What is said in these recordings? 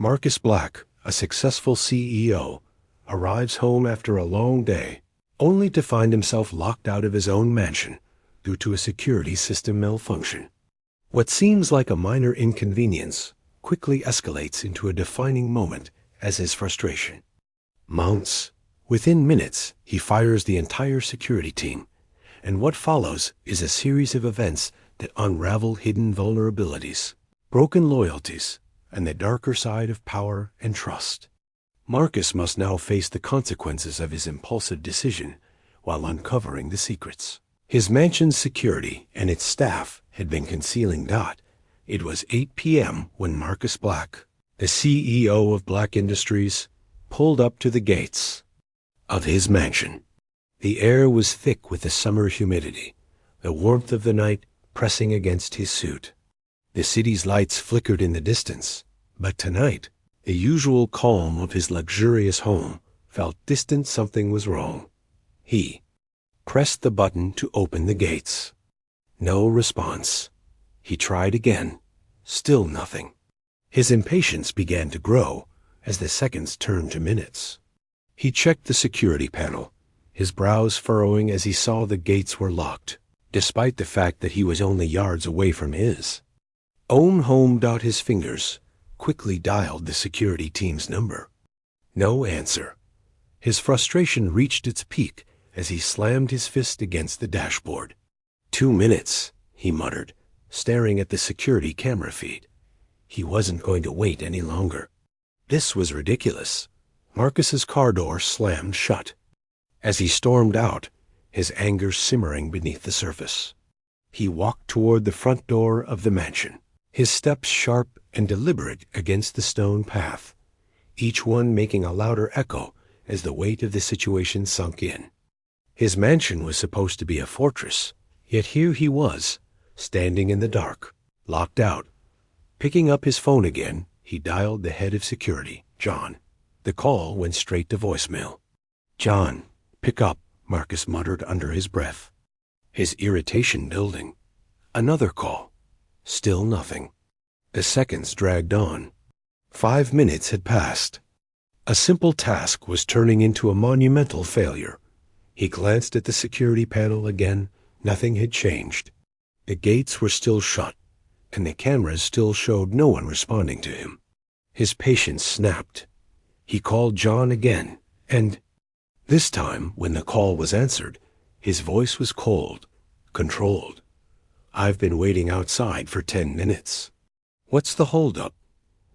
Marcus Black, a successful CEO, arrives home after a long day, only to find himself locked out of his own mansion due to a security system malfunction. What seems like a minor inconvenience quickly escalates into a defining moment as his frustration mounts. Within minutes, he fires the entire security team, and what follows is a series of events that unravel hidden vulnerabilities, broken loyalties, and the darker side of power and trust. Marcus must now face the consequences of his impulsive decision while uncovering the secrets. His mansion's security and its staff had been concealing Dot. It was 8 p.m. when Marcus Black, the CEO of Black Industries, pulled up to the gates of his mansion. The air was thick with the summer humidity, the warmth of the night pressing against his suit. The city's lights flickered in the distance, but tonight, the usual calm of his luxurious home felt distant. Something was wrong. He pressed the button to open the gates. No response. He tried again. Still nothing. His impatience began to grow as the seconds turned to minutes. He checked the security panel, his brows furrowing as he saw the gates were locked, despite the fact that he was only yards away from his own home. His fingers quickly dialed the security team's number. No answer. His frustration reached its peak as he slammed his fist against the dashboard. 2 minutes, he muttered, staring at the security camera feed. He wasn't going to wait any longer. This was ridiculous. Marcus's car door slammed shut. As he stormed out, his anger simmering beneath the surface, he walked toward the front door of the mansion, his steps sharp and deliberate against the stone path, each one making a louder echo as the weight of the situation sunk in. His mansion was supposed to be a fortress, yet here he was, standing in the dark, locked out. Picking up his phone again, he dialed the head of security, John. The call went straight to voicemail. "John, pick up," Marcus muttered under his breath, his irritation building. Another call. Still nothing. The seconds dragged on. 5 minutes had passed. A simple task was turning into a monumental failure. He glanced at the security panel again. Nothing had changed. The gates were still shut, and the cameras still showed no one responding to him. His patience snapped. He called John again, and this time, when the call was answered, his voice was cold, controlled. "I've been waiting outside for 10 minutes. What's the holdup?"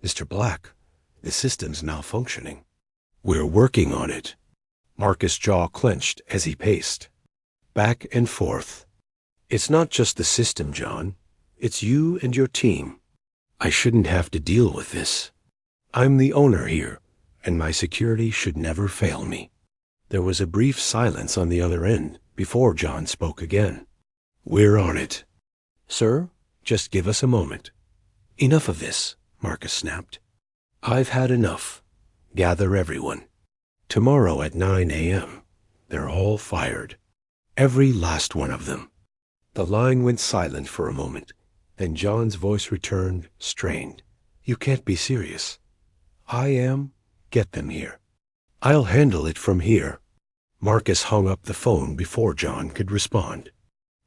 "Mr. Black, the system's malfunctioning." "We're working on it." Marcus' jaw clenched as he paced back and forth. "It's not just the system, John. It's you and your team. I shouldn't have to deal with this. I'm the owner here, and my security should never fail me." There was a brief silence on the other end before John spoke again. "We're on it." "Sir, just give us a moment." "Enough of this," Marcus snapped. "I've had enough. Gather everyone. Tomorrow at 9 a.m. They're all fired. Every last one of them." The line went silent for a moment. Then John's voice returned, strained. "You can't be serious." "I am. Get them here." "I'll handle it from here." Marcus hung up the phone before John could respond.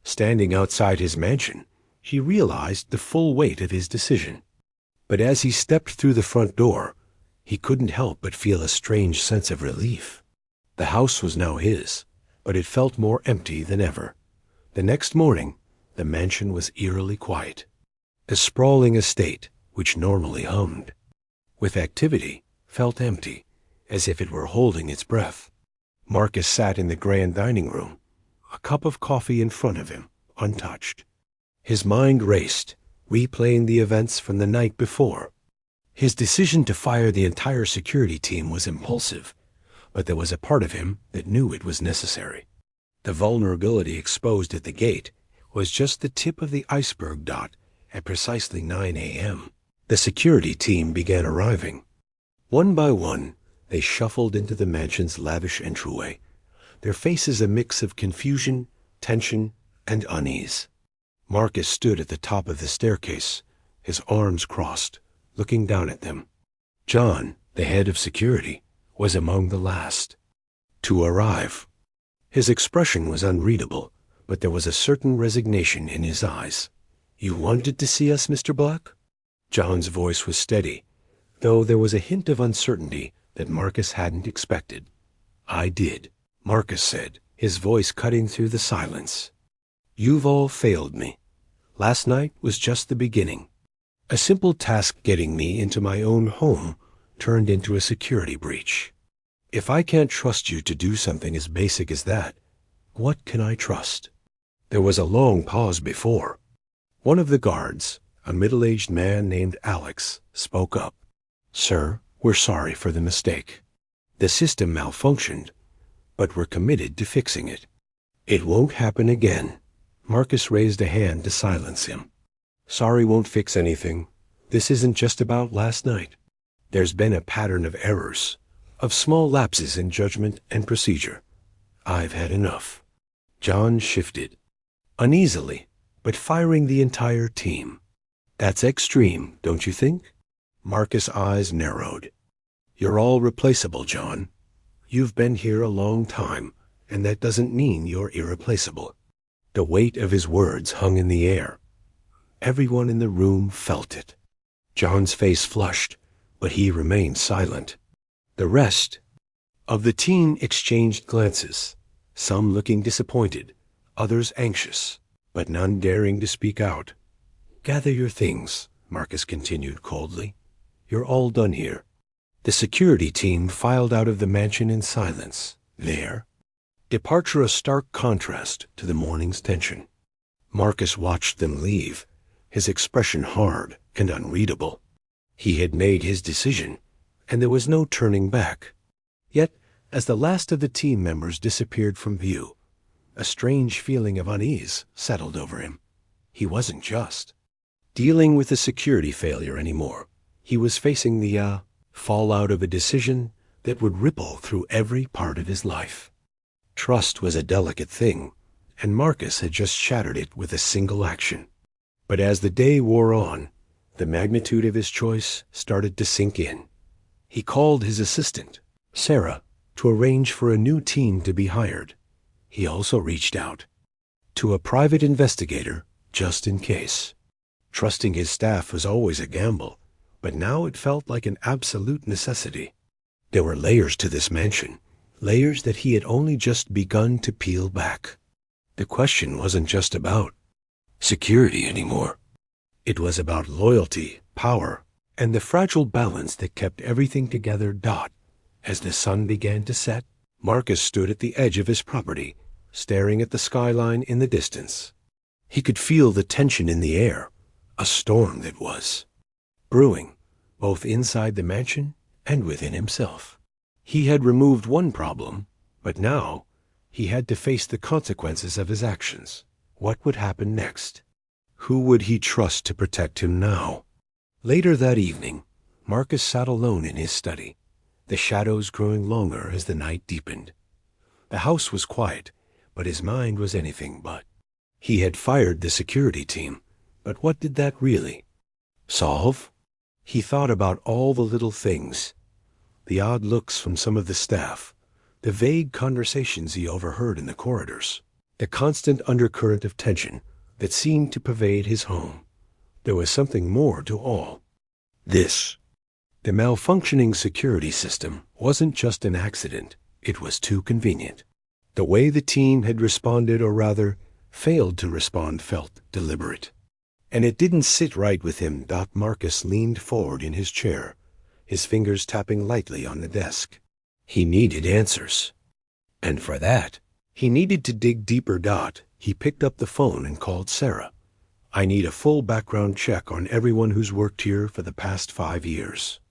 Standing outside his mansion, he realized the full weight of his decision. But as he stepped through the front door, he couldn't help but feel a strange sense of relief. The house was now his, but it felt more empty than ever. The next morning, the mansion was eerily quiet. The sprawling estate, which normally hummed with activity, felt empty, as if it were holding its breath. Marcus sat in the grand dining room, a cup of coffee in front of him, untouched. His mind raced, replaying the events from the night before. His decision to fire the entire security team was impulsive, but there was a part of him that knew it was necessary. The vulnerability exposed at the gate was just the tip of the iceberg. At precisely 9 a.m., the security team began arriving. One by one, they shuffled into the mansion's lavish entryway, their faces a mix of confusion, tension, and unease. Marcus stood at the top of the staircase, his arms crossed, looking down at them. John, the head of security, was among the last to arrive. His expression was unreadable, but there was a certain resignation in his eyes. "You wanted to see us, Mr. Black?" John's voice was steady, though there was a hint of uncertainty that Marcus hadn't expected. "I did," Marcus said, his voice cutting through the silence. "You've all failed me. Last night was just the beginning. A simple task getting me into my own home turned into a security breach. If I can't trust you to do something as basic as that, what can I trust?" There was a long pause before. One of the guards, a middle-aged man named Alex, spoke up. "Sir, we're sorry for the mistake. The system malfunctioned, but we're committed to fixing it. It won't happen again." Marcus raised a hand to silence him. "Sorry won't fix anything. This isn't just about last night. There's been a pattern of errors, of small lapses in judgment and procedure. I've had enough." John shifted, uneasily, but firing the entire team. "That's extreme, don't you think?" Marcus' eyes narrowed. "You're all replaceable, John. You've been here a long time, and that doesn't mean you're irreplaceable." The weight of his words hung in the air. Everyone in the room felt it. John's face flushed, but he remained silent. The rest of the team exchanged glances, some looking disappointed, others anxious, but none daring to speak out. "Gather your things," Marcus continued coldly. "You're all done here." The security team filed out of the mansion in silence. Their departure a stark contrast to the morning's tension. Marcus watched them leave, his expression hard and unreadable. He had made his decision, and there was no turning back. Yet, as the last of the team members disappeared from view, a strange feeling of unease settled over him. He wasn't just dealing with a security failure anymore. He was facing the fallout of a decision that would ripple through every part of his life. Trust was a delicate thing, and Marcus had just shattered it with a single action. But as the day wore on, the magnitude of his choice started to sink in. He called his assistant, Sarah, to arrange for a new team to be hired. He also reached out to a private investigator, just in case. Trusting his staff was always a gamble, but now it felt like an absolute necessity. There were layers to this mansion, layers that he had only just begun to peel back. The question wasn't just about security anymore. It was about loyalty, power, and the fragile balance that kept everything together. As the sun began to set, Marcus stood at the edge of his property, staring at the skyline in the distance. He could feel the tension in the air, a storm that was brewing, both inside the mansion and within himself. He had removed one problem, but now he had to face the consequences of his actions. What would happen next? Who would he trust to protect him now? Later that evening, Marcus sat alone in his study, the shadows growing longer as the night deepened. The house was quiet, but his mind was anything but. He had fired the security team, but what did that really solve? He thought about all the little things, the odd looks from some of the staff, the vague conversations he overheard in the corridors, the constant undercurrent of tension that seemed to pervade his home. There was something more to all this. The malfunctioning security system wasn't just an accident, it was too convenient. The way the team had responded, or rather, failed to respond, felt deliberate. And it didn't sit right with him. Marcus leaned forward in his chair, his fingers tapping lightly on the desk. He needed answers. And for that, he needed to dig deeper. He picked up the phone and called Sarah. "I need a full background check on everyone who's worked here for the past 5 years.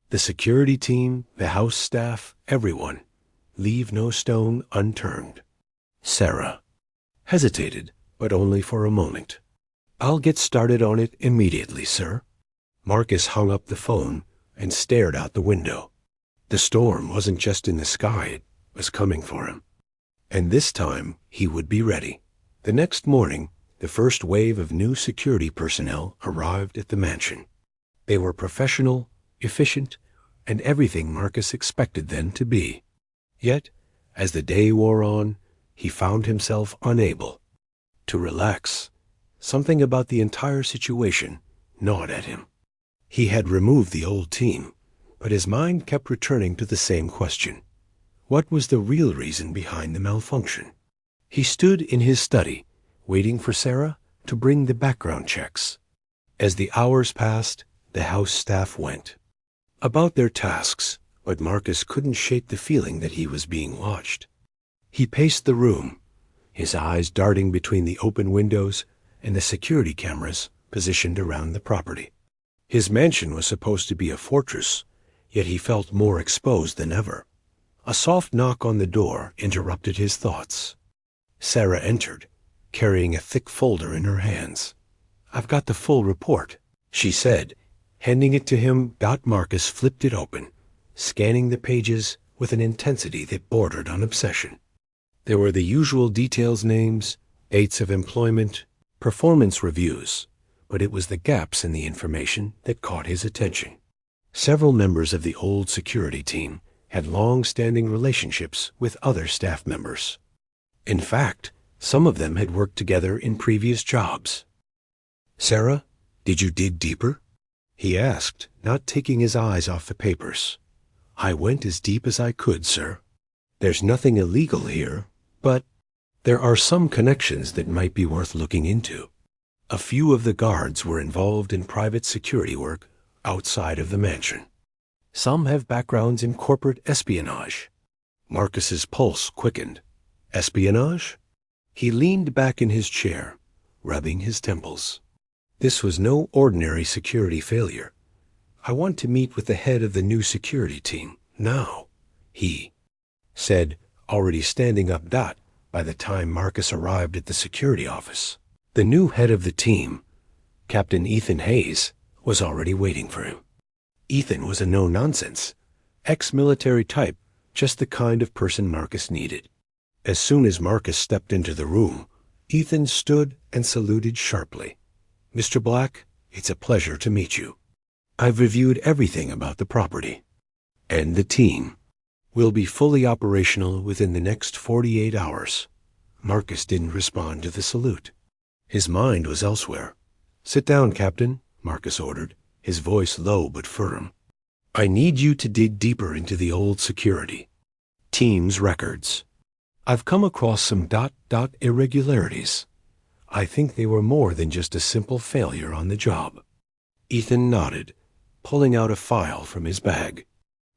The security team, the house staff, everyone. Leave no stone unturned." Sarah hesitated, but only for a moment. "I'll get started on it immediately, sir." Marcus hung up the phone and stared out the window. The storm wasn't just in the sky, it was coming for him. And this time, he would be ready. The next morning, the first wave of new security personnel arrived at the mansion. They were professional, efficient, and everything Marcus expected them to be. Yet, as the day wore on, he found himself unable to relax. Something about the entire situation gnawed at him. He had removed the old team, but his mind kept returning to the same question. What was the real reason behind the malfunction? He stood in his study, waiting for Sarah to bring the background checks. As the hours passed, the house staff went about their tasks, but Marcus couldn't shake the feeling that he was being watched. He paced the room, his eyes darting between the open windows and the security cameras positioned around the property. His mansion was supposed to be a fortress, yet he felt more exposed than ever. A soft knock on the door interrupted his thoughts. Sarah entered, carrying a thick folder in her hands. "I've got the full report," she said, handing it to him. Marcus flipped it open, scanning the pages with an intensity that bordered on obsession. There were the usual details: names, dates of employment, performance reviews, but it was the gaps in the information that caught his attention. Several members of the old security team had long-standing relationships with other staff members. In fact, some of them had worked together in previous jobs. "Sarah, did you dig deeper?" he asked, not taking his eyes off the papers. "I went as deep as I could, sir. There's nothing illegal here, but there are some connections that might be worth looking into. A few of the guards were involved in private security work outside of the mansion. Some have backgrounds in corporate espionage." Marcus's pulse quickened. Espionage? He leaned back in his chair, rubbing his temples. This was no ordinary security failure. "I want to meet with the head of the new security team now," he said, already standing up. By the time Marcus arrived at the security office, the new head of the team, Captain Ethan Hayes, was already waiting for him. Ethan was a no-nonsense, ex-military type, just the kind of person Marcus needed. As soon as Marcus stepped into the room, Ethan stood and saluted sharply. "Mr. Black, it's a pleasure to meet you. I've reviewed everything about the property, and the team will be fully operational within the next 48 hours. Marcus didn't respond to the salute. His mind was elsewhere. "Sit down, Captain," Marcus ordered, his voice low but firm. "I need you to dig deeper into the old security team's records. I've come across some irregularities. I think they were more than just a simple failure on the job." Ethan nodded, pulling out a file from his bag.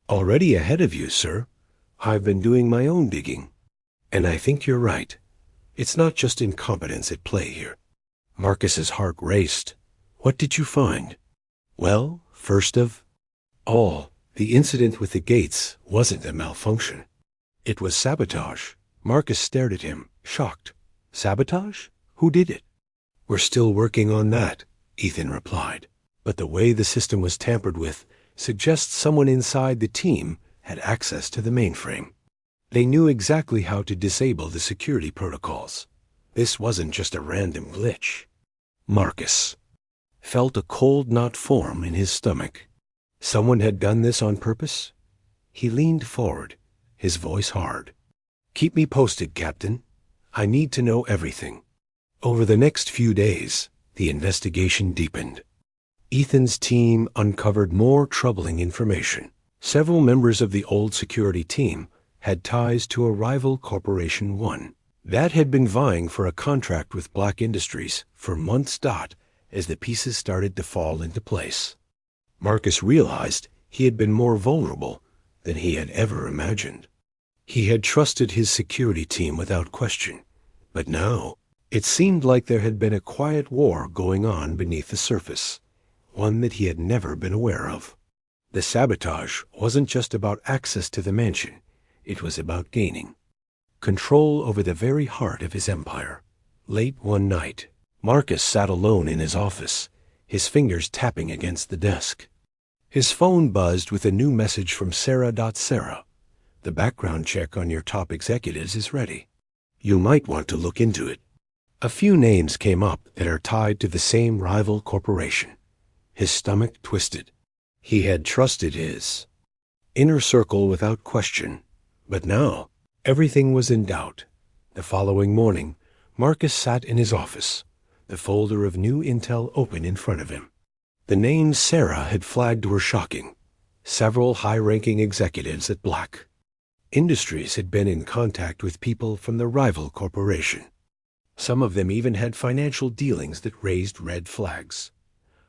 "Already ahead of you, sir. I've been doing my own digging, and I think you're right. It's not just incompetence at play here." Marcus's heart raced. "What did you find?" "Well, first of all, the incident with the gates wasn't a malfunction. It was sabotage." Marcus stared at him, shocked. "Sabotage? Who did it?" "We're still working on that," Ethan replied. "But the way the system was tampered with suggests someone inside the team had access to the mainframe. They knew exactly how to disable the security protocols. This wasn't just a random glitch." Marcus felt a cold knot form in his stomach. Someone had done this on purpose? He leaned forward, his voice hard. "Keep me posted, Captain. I need to know everything." Over the next few days, the investigation deepened. Ethan's team uncovered more troubling information. Several members of the old security team had ties to a rival Corporation 1 that had been vying for a contract with Black Industries for months. As the pieces started to fall into place, Marcus realized he had been more vulnerable than he had ever imagined. He had trusted his security team without question, but now it seemed like there had been a quiet war going on beneath the surface, one that he had never been aware of. The sabotage wasn't just about access to the mansion. It was about gaining control over the very heart of his empire. Late one night, Marcus sat alone in his office, his fingers tapping against the desk. His phone buzzed with a new message from Sarah. "Sarah, the background check on your top executives is ready. You might want to look into it." A few names came up that are tied to the same rival corporation. His stomach twisted. He had trusted his Inner circle without question. But now, everything was in doubt. The following morning, Marcus sat in his office, the folder of new intel open in front of him. The names Sarah had flagged were shocking. Several high-ranking executives at Black Industries had been in contact with people from the rival corporation. Some of them even had financial dealings that raised red flags.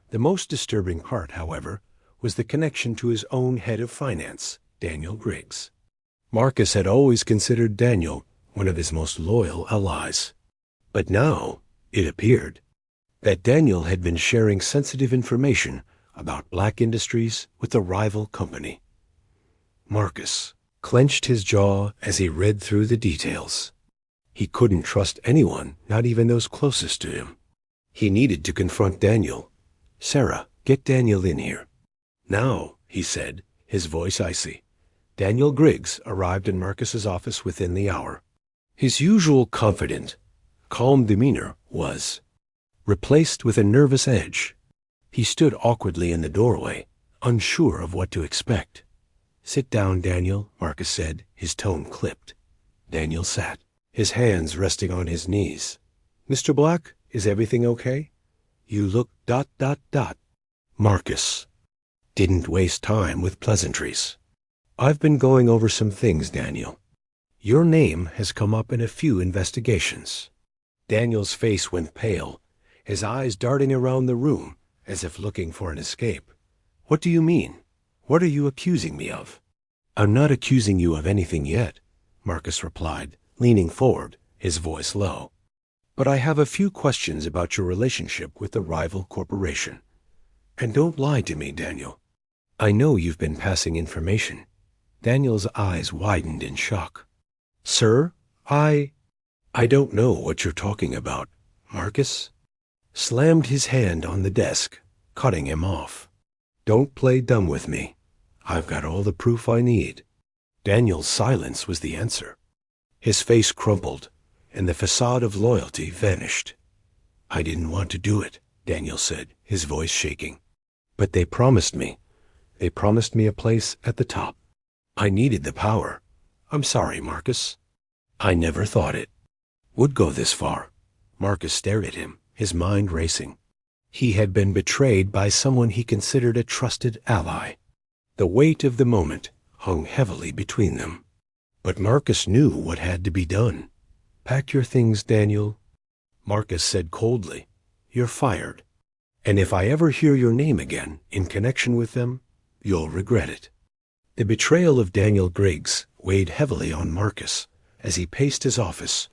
The most disturbing part, however, was the connection to his own head of finance, Daniel Griggs. Marcus had always considered Daniel one of his most loyal allies. But now, it appeared that Daniel had been sharing sensitive information about Black Industries with the rival company. Marcus clenched his jaw as he read through the details. He couldn't trust anyone, not even those closest to him. He needed to confront Daniel. "Sarah, get Daniel in here." "Now," he said, his voice icy. Daniel Griggs arrived in Marcus's office within the hour. His usual confident, calm demeanor was replaced with a nervous edge. He stood awkwardly in the doorway, unsure of what to expect. "Sit down, Daniel," Marcus said, his tone clipped. Daniel sat, his hands resting on his knees. "Mr. Black, is everything okay? You look ... Marcus didn't waste time with pleasantries. "I've been going over some things, Daniel. Your name has come up in a few investigations." Daniel's face went pale, his eyes darting around the room as if looking for an escape. "What do you mean? What are you accusing me of?" "I'm not accusing you of anything yet," Marcus replied, leaning forward, his voice low. "But I have a few questions about your relationship with the rival corporation. And don't lie to me, Daniel. I know you've been passing information." Daniel's eyes widened in shock. "Sir, I don't know what you're talking about." Marcus slammed his hand on the desk, cutting him off. "Don't play dumb with me. I've got all the proof I need." Daniel's silence was the answer. His face crumpled, and the facade of loyalty vanished. "I didn't want to do it," Daniel said, his voice shaking. "But they promised me. They promised me a place at the top. I needed the power. I'm sorry, Marcus. I never thought it would go this far." Marcus stared at him, his mind racing. He had been betrayed by someone he considered a trusted ally. The weight of the moment hung heavily between them. But Marcus knew what had to be done. "Pack your things, Daniel," Marcus said coldly. "You're fired. And if I ever hear your name again in connection with them, you'll regret it." The betrayal of Daniel Griggs weighed heavily on Marcus as he paced his office,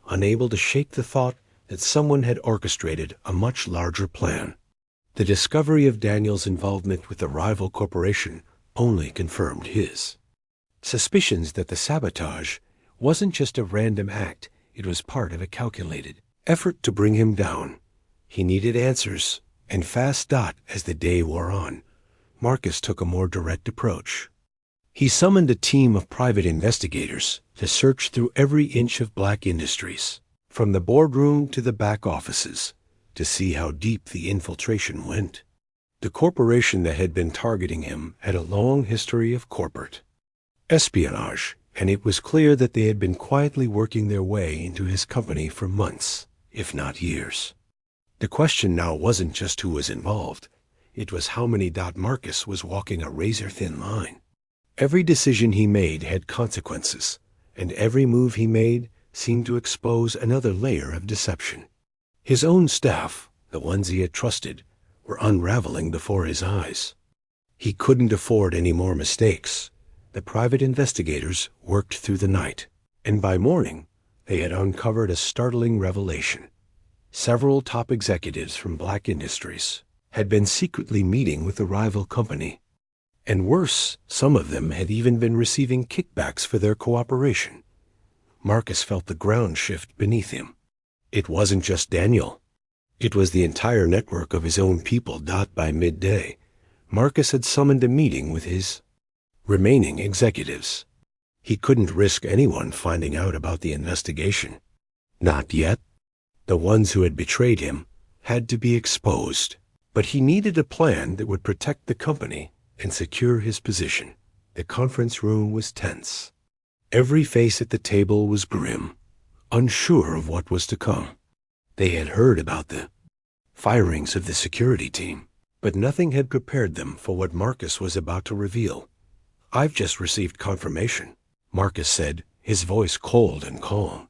unable to shake the thought that someone had orchestrated a much larger plan. The discovery of Daniel's involvement with the rival corporation only confirmed his suspicions that the sabotage wasn't just a random act, it was part of a calculated effort to bring him down. He needed answers, and fast. As the day wore on, Marcus took a more direct approach. He summoned a team of private investigators to search through every inch of Black Industries, from the boardroom to the back offices, to see how deep the infiltration went. The corporation that had been targeting him had a long history of corporate espionage, and it was clear that they had been quietly working their way into his company for months, if not years. The question now wasn't just who was involved, it was how many. Marcus was walking a razor-thin line. Every decision he made had consequences, and every move he made seemed to expose another layer of deception. His own staff, the ones he had trusted, were unraveling before his eyes. He couldn't afford any more mistakes. The private investigators worked through the night, and by morning they had uncovered a startling revelation. Several top executives from Black Industries had been secretly meeting with the rival company. And worse, some of them had even been receiving kickbacks for their cooperation. Marcus felt the ground shift beneath him. It wasn't just Daniel. It was the entire network of his own people. By midday, Marcus had summoned a meeting with his remaining executives. He couldn't risk anyone finding out about the investigation. Not yet. The ones who had betrayed him had to be exposed. But he needed a plan that would protect the company and secure his position. The conference room was tense. Every face at the table was grim, unsure of what was to come. They had heard about the firings of the security team, but nothing had prepared them for what Marcus was about to reveal. "I've just received confirmation," Marcus said, his voice cold and calm.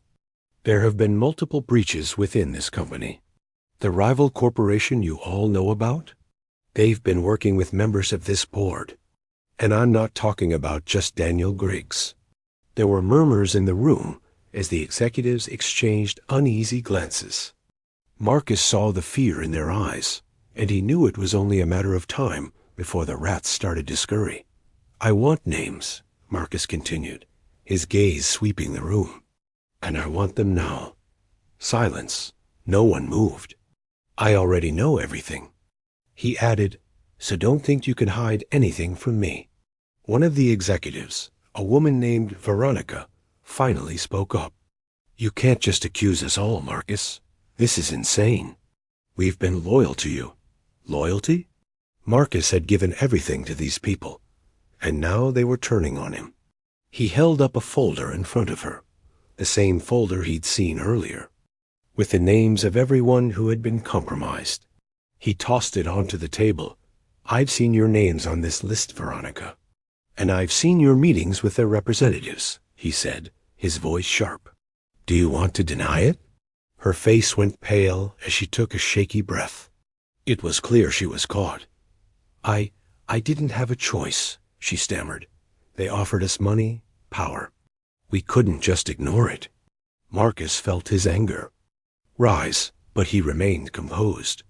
"There have been multiple breaches within this company. The rival corporation you all know about? They've been working with members of this board. And I'm not talking about just Daniel Griggs." There were murmurs in the room as the executives exchanged uneasy glances. Marcus saw the fear in their eyes, and he knew it was only a matter of time before the rats started to scurry. "I want names," Marcus continued, his gaze sweeping the room. "And I want them now." Silence. No one moved. "I already know everything." He added, "So don't think you can hide anything from me." One of the executives, a woman named Veronica, finally spoke up. "You can't just accuse us all, Marcus. This is insane. We've been loyal to you." Loyalty? Marcus had given everything to these people, and now they were turning on him. He held up a folder in front of her, the same folder he'd seen earlier, with the names of everyone who had been compromised. He tossed it onto the table. "I've seen your names on this list, Veronica. And I've seen your meetings with their representatives," he said, his voice sharp. "Do you want to deny it?" Her face went pale as she took a shaky breath. It was clear she was caught. I didn't have a choice," she stammered. "They offered us money, power. We couldn't just ignore it." Marcus felt his anger rise, but he remained composed.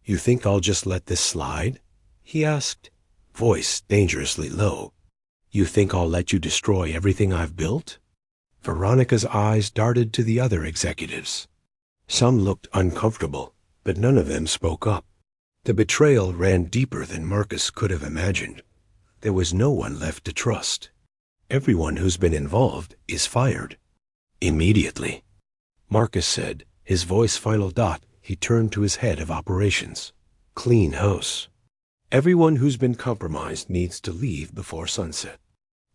"You think I'll just let this slide?" he asked, voice dangerously low. "You think I'll let you destroy everything I've built?" Veronica's eyes darted to the other executives. Some looked uncomfortable, but none of them spoke up. The betrayal ran deeper than Marcus could have imagined. There was no one left to trust. "Everyone who's been involved is fired. Immediately," Marcus said, his voice final dot. He turned to his head of operations. "Clean house. Everyone who's been compromised needs to leave before sunset."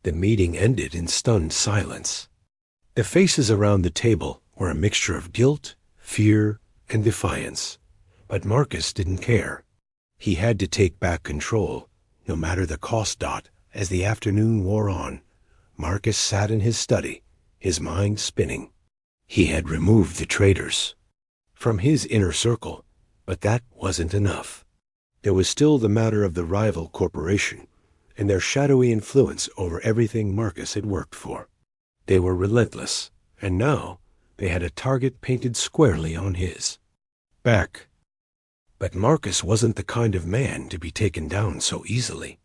The meeting ended in stunned silence. The faces around the table were a mixture of guilt, fear, and defiance. But Marcus didn't care. He had to take back control, no matter the cost. As the afternoon wore on, Marcus sat in his study, his mind spinning. He had removed the traitors from his inner circle, but that wasn't enough. There was still the matter of the rival corporation and their shadowy influence over everything Marcus had worked for. They were relentless, and now they had a target painted squarely on his back. But Marcus wasn't the kind of man to be taken down so easily.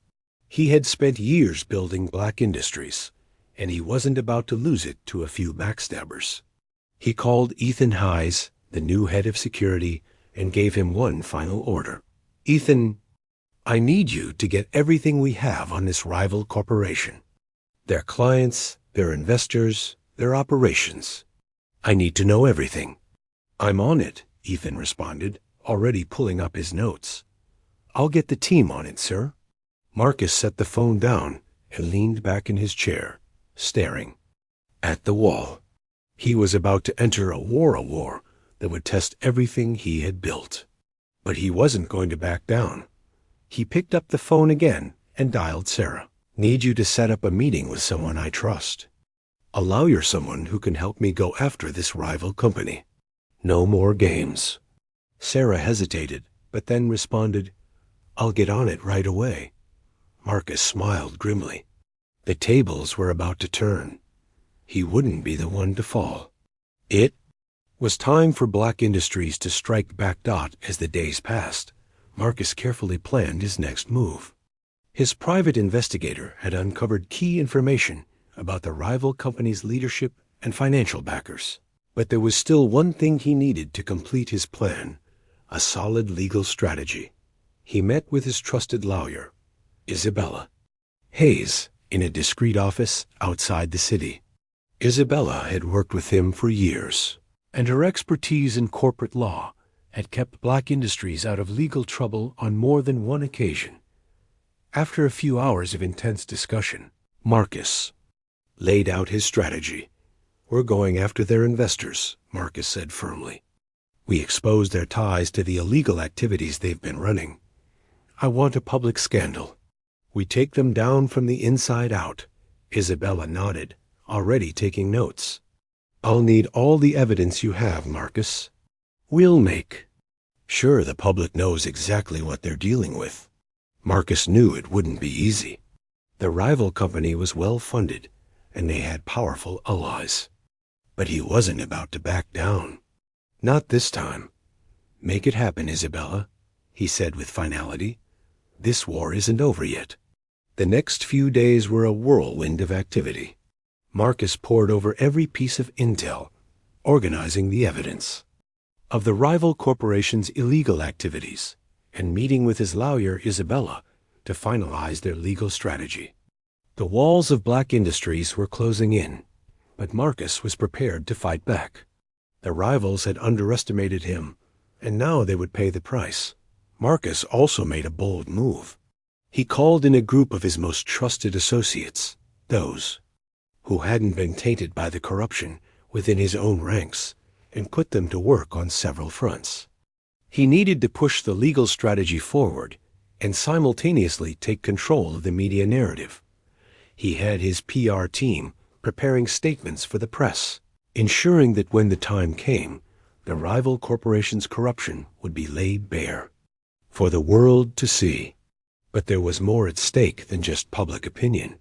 He had spent years building Black Industries, and he wasn't about to lose it to a few backstabbers. He called Ethan Hayes, the new head of security, and gave him one final order. "Ethan, I need you to get everything we have on this rival corporation. Their clients, their investors, their operations. I need to know everything." "I'm on it," Ethan responded, already pulling up his notes. "I'll get the team on it, sir." Marcus set the phone down and leaned back in his chair, staring at the wall. He was about to enter a war that would test everything he had built. But he wasn't going to back down. He picked up the phone again and dialed Sarah. "Need you to set up a meeting with someone I trust. A lawyer, someone who can help me go after this rival company. No more games." Sarah hesitated, but then responded, "I'll get on it right away." Marcus smiled grimly. The tables were about to turn. He wouldn't be the one to fall. It was time for Black Industries to strike back. As the days passed, Marcus carefully planned his next move. His private investigator had uncovered key information about the rival company's leadership and financial backers. But there was still one thing he needed to complete his plan: a solid legal strategy. He met with his trusted lawyer, Isabella Hayes, in a discreet office outside the city. Isabella had worked with him for years, and her expertise in corporate law had kept Black Industries out of legal trouble on more than one occasion. After a few hours of intense discussion, Marcus laid out his strategy. "We're going after their investors," Marcus said firmly. "We expose their ties to the illegal activities they've been running. I want a public scandal. We take them down from the inside out." Isabella nodded, already taking notes. "I'll need all the evidence you have, Marcus. We'll make sure the public knows exactly what they're dealing with." Marcus knew it wouldn't be easy. The rival company was well funded, and they had powerful allies. But he wasn't about to back down. Not this time. "Make it happen, Isabella," he said with finality. "This war isn't over yet." The next few days were a whirlwind of activity. Marcus pored over every piece of intel, organizing the evidence of the rival corporation's illegal activities, and meeting with his lawyer, Isabella, to finalize their legal strategy. The walls of Black Industries were closing in, but Marcus was prepared to fight back. The rivals had underestimated him, and now they would pay the price. Marcus also made a bold move. He called in a group of his most trusted associates, those who hadn't been tainted by the corruption within his own ranks, and put them to work on several fronts. He needed to push the legal strategy forward and simultaneously take control of the media narrative. He had his PR team preparing statements for the press, ensuring that when the time came, the rival corporation's corruption would be laid bare for the world to see. But there was more at stake than just public opinion.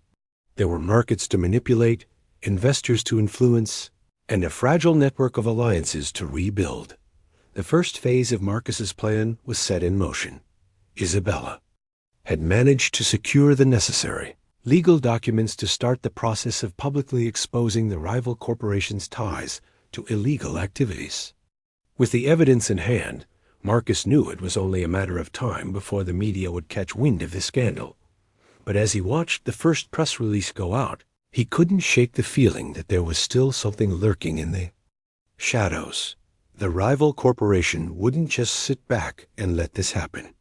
There were markets to manipulate, investors to influence, and a fragile network of alliances to rebuild. The first phase of Marcus's plan was set in motion. Isabella had managed to secure the necessary legal documents to start the process of publicly exposing the rival corporation's ties to illegal activities. With the evidence in hand, Marcus knew it was only a matter of time before the media would catch wind of the scandal. But as he watched the first press release go out, he couldn't shake the feeling that there was still something lurking in the shadows. The rival corporation wouldn't just sit back and let this happen.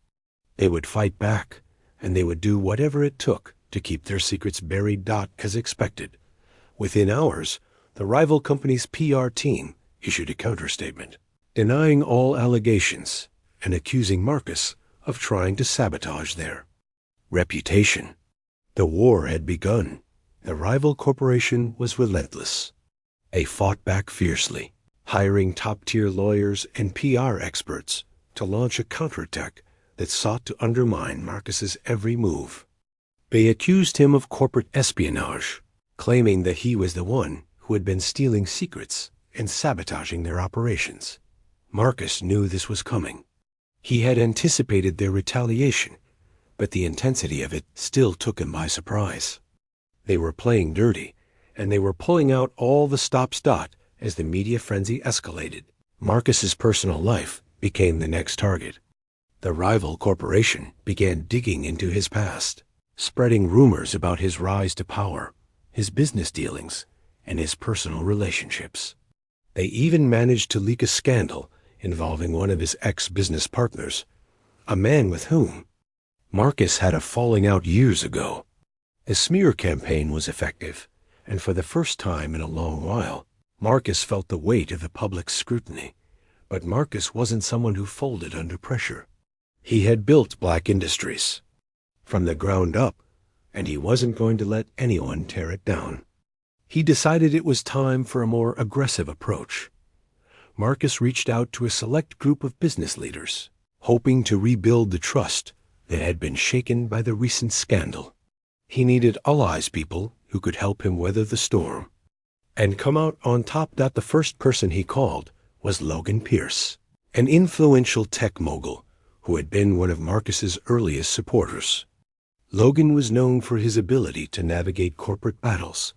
They would fight back, and they would do whatever it took to keep their secrets buried. As expected, within hours, the rival company's PR team issued a counterstatement, denying all allegations and accusing Marcus of trying to sabotage their reputation. The war had begun. The rival corporation was relentless. They fought back fiercely, hiring top-tier lawyers and PR experts to launch a counterattack that sought to undermine Marcus's every move. They accused him of corporate espionage, claiming that he was the one who had been stealing secrets and sabotaging their operations. Marcus knew this was coming. He had anticipated their retaliation, but the intensity of it still took him by surprise. They were playing dirty, and they were pulling out all the stops. As the media frenzy escalated, Marcus's personal life became the next target. The rival corporation began digging into his past, spreading rumors about his rise to power, his business dealings, and his personal relationships. They even managed to leak a scandal involving one of his ex-business partners, a man with whom Marcus had a falling out years ago. The smear campaign was effective, and for the first time in a long while, Marcus felt the weight of the public's scrutiny. But Marcus wasn't someone who folded under pressure. He had built Black Industries from the ground up, and he wasn't going to let anyone tear it down. He decided it was time for a more aggressive approach. Marcus reached out to a select group of business leaders, hoping to rebuild the trust that had been shaken by the recent scandal. He needed allies, people who could help him weather the storm and come out on top. The first person he called was Logan Pierce, an influential tech mogul who had been one of Marcus's earliest supporters. Logan was known for his ability to navigate corporate battles,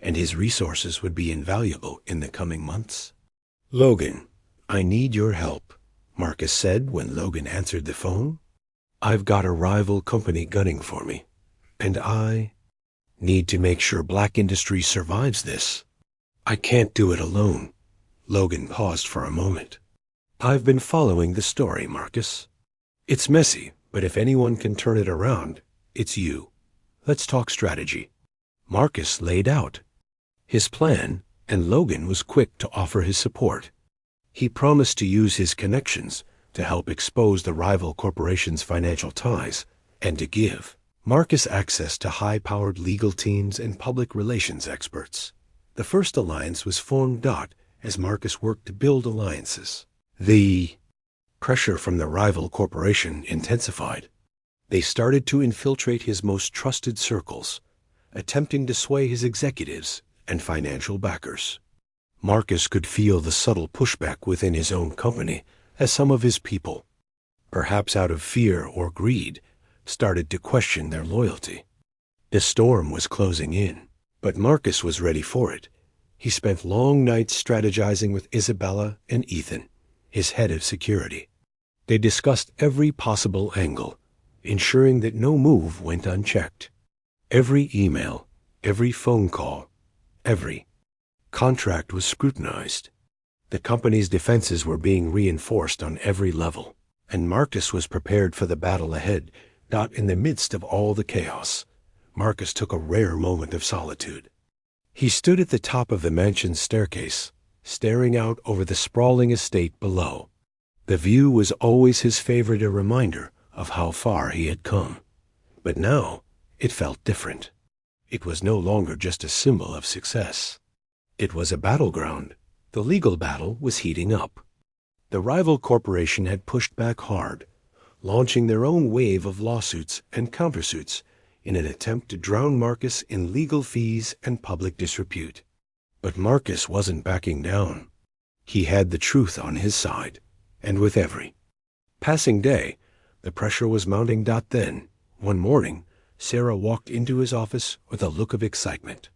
and his resources would be invaluable in the coming months. "Logan, I need your help," Marcus said when Logan answered the phone. "I've got a rival company gunning for me, and I need to make sure Black Industries survives this. I can't do it alone." Logan paused for a moment. "I've been following the story, Marcus. It's messy, but if anyone can turn it around, it's you. Let's talk strategy." Marcus laid out his plan, and Logan was quick to offer his support. He promised to use his connections to help expose the rival corporation's financial ties and to give Marcus access to high-powered legal teams and public relations experts. The first alliance was formed as Marcus worked to build alliances. The pressure from the rival corporation intensified. They started to infiltrate his most trusted circles, attempting to sway his executives and financial backers. Marcus could feel the subtle pushback within his own company as some of his people, perhaps out of fear or greed, started to question their loyalty. The storm was closing in, but Marcus was ready for it. He spent long nights strategizing with Isabella and Ethan, his head of security. They discussed every possible angle, ensuring that no move went unchecked. Every email, every phone call, every contract was scrutinized. The company's defenses were being reinforced on every level, and Marcus was prepared for the battle ahead. In the midst of all the chaos, Marcus took a rare moment of solitude. He stood at the top of the mansion's staircase, staring out over the sprawling estate below. The view was always his favorite, a reminder of how far he had come. But now it felt different. It was no longer just a symbol of success. It was a battleground. The legal battle was heating up. The rival corporation had pushed back hard, launching their own wave of lawsuits and countersuits in an attempt to drown Marcus in legal fees and public disrepute. But Marcus wasn't backing down. He had the truth on his side, and with every passing day, the pressure was mounting. Then, one morning, Sarah walked into his office with a look of excitement.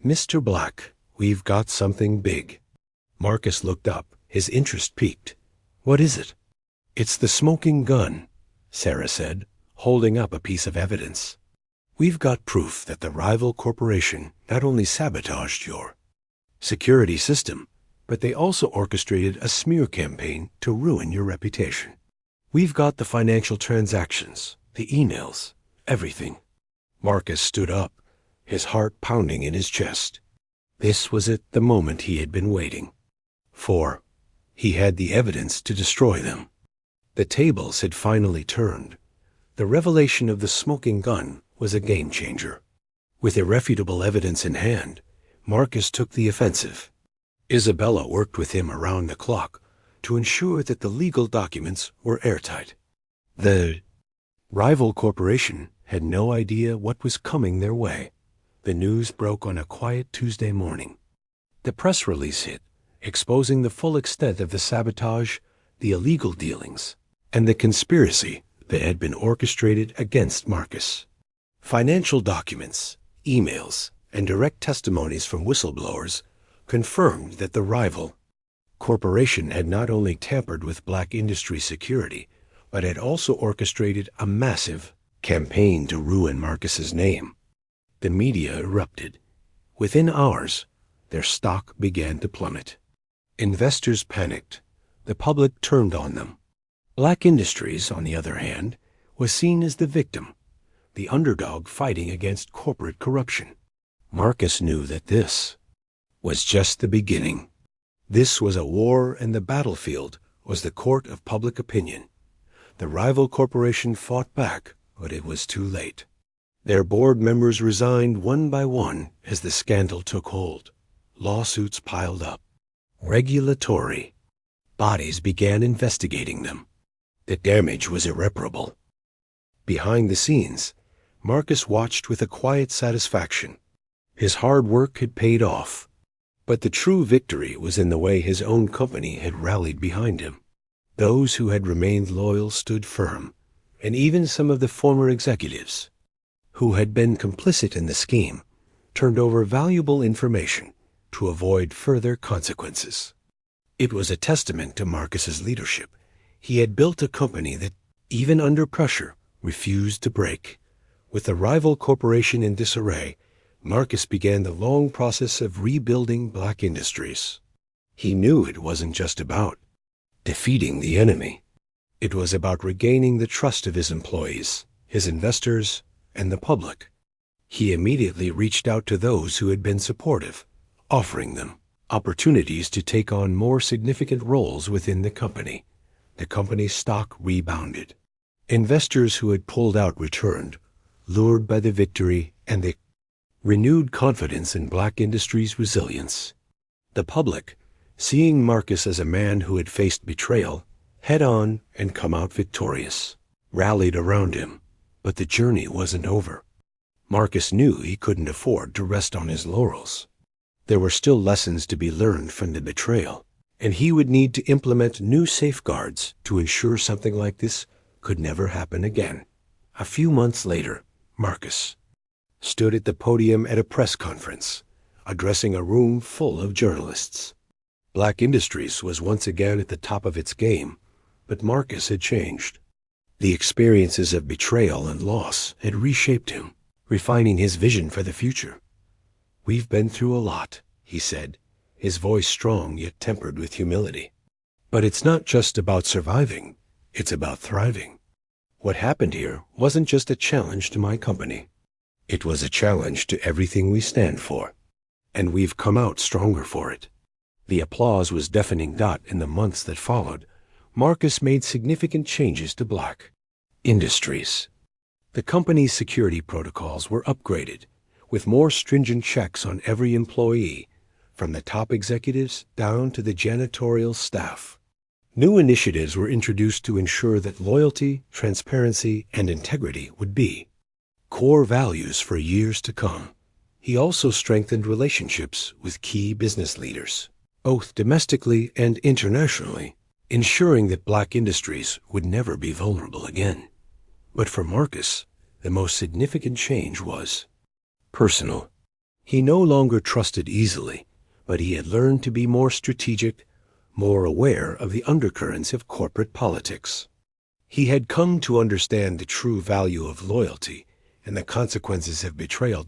"Mr. Black, we've got something big." Marcus looked up, his interest piqued. "What is it?" "It's the smoking gun," Sarah said, holding up a piece of evidence. "We've got proof that the rival corporation not only sabotaged your security system, but they also orchestrated a smear campaign to ruin your reputation. We've got the financial transactions, the emails, everything." Marcus stood up, his heart pounding in his chest. This was it, the moment he had been waiting for. He had the evidence to destroy them. The tables had finally turned. The revelation of the smoking gun was a game-changer. With irrefutable evidence in hand, Marcus took the offensive. Isabella worked with him around the clock to ensure that the legal documents were airtight. The rival corporation had no idea what was coming their way. The news broke on a quiet Tuesday morning. The press release hit, exposing the full extent of the sabotage, the illegal dealings, and the conspiracy that had been orchestrated against Marcus. Financial documents, emails, and direct testimonies from whistleblowers confirmed that the rival corporation had not only tampered with black industry security, but had also orchestrated a massive campaign to ruin Marcus's name. The media erupted. Within hours, their stock began to plummet. Investors panicked. The public turned on them. Black Industries, on the other hand, was seen as the victim, the underdog fighting against corporate corruption. Marcus knew that this was just the beginning. This was a war, and the battlefield was the court of public opinion. The rival corporation fought back, but it was too late. Their board members resigned one by one as the scandal took hold. Lawsuits piled up. Regulatory bodies began investigating them. The damage was irreparable. Behind the scenes, Marcus watched with a quiet satisfaction. His hard work had paid off. But the true victory was in the way his own company had rallied behind him. Those who had remained loyal stood firm, and even some of the former executives who had been complicit in the scheme turned over valuable information to avoid further consequences. It was a testament to Marcus's leadership. He had built a company that, even under pressure, refused to break. With the rival corporation in disarray, Marcus began the long process of rebuilding Black Industries. He knew it wasn't just about defeating the enemy. It was about regaining the trust of his employees, his investors, and the public. He immediately reached out to those who had been supportive, offering them opportunities to take on more significant roles within the company. The company's stock rebounded. Investors who had pulled out returned, lured by the victory and the renewed confidence in Black Industries' resilience. The public, seeing Marcus as a man who had faced betrayal head-on and come out victorious, rallied around him. But the journey wasn't over. Marcus knew he couldn't afford to rest on his laurels. There were still lessons to be learned from the betrayal, and he would need to implement new safeguards to ensure something like this could never happen again. A few months later, Marcus stood at the podium at a press conference, addressing a room full of journalists. Black Industries was once again at the top of its game, but Marcus had changed. The experiences of betrayal and loss had reshaped him, refining his vision for the future. "We've been through a lot," he said, his voice strong yet tempered with humility. "But it's not just about surviving, it's about thriving. What happened here wasn't just a challenge to my company. It was a challenge to everything we stand for, and we've come out stronger for it." The applause was deafening. In the months that followed, Marcus made significant changes to Black Industries. The company's security protocols were upgraded, with more stringent checks on every employee, from the top executives down to the janitorial staff. New initiatives were introduced to ensure that loyalty, transparency, and integrity would be core values for years to come. He also strengthened relationships with key business leaders, both domestically and internationally, ensuring that Black Industries would never be vulnerable again. But for Marcus, the most significant change was personal. He no longer trusted easily, but he had learned to be more strategic, more aware of the undercurrents of corporate politics. He had come to understand the true value of loyalty and the consequences of betrayal.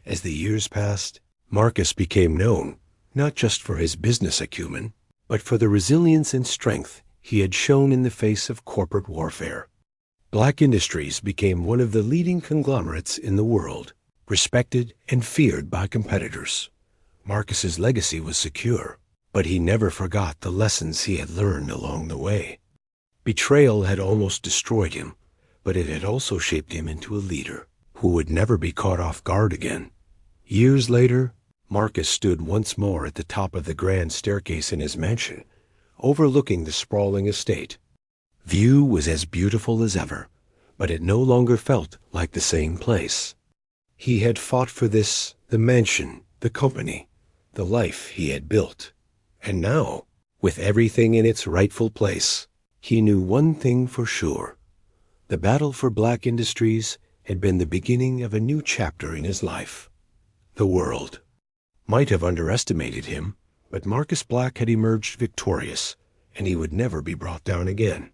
As the years passed, Marcus became known not just for his business acumen, but for the resilience and strength he had shown in the face of corporate warfare. Black Industries became one of the leading conglomerates in the world, respected and feared by competitors. Marcus's legacy was secure, but he never forgot the lessons he had learned along the way. Betrayal had almost destroyed him, but it had also shaped him into a leader who would never be caught off guard again. Years later, Marcus stood once more at the top of the grand staircase in his mansion, overlooking the sprawling estate. View was as beautiful as ever, but it no longer felt like the same place. He had fought for this, the mansion, the company, the life he had built. And now, with everything in its rightful place, he knew one thing for sure. The battle for Black Industries had been the beginning of a new chapter in his life. The world might have underestimated him, but Marcus Black had emerged victorious, and he would never be brought down again.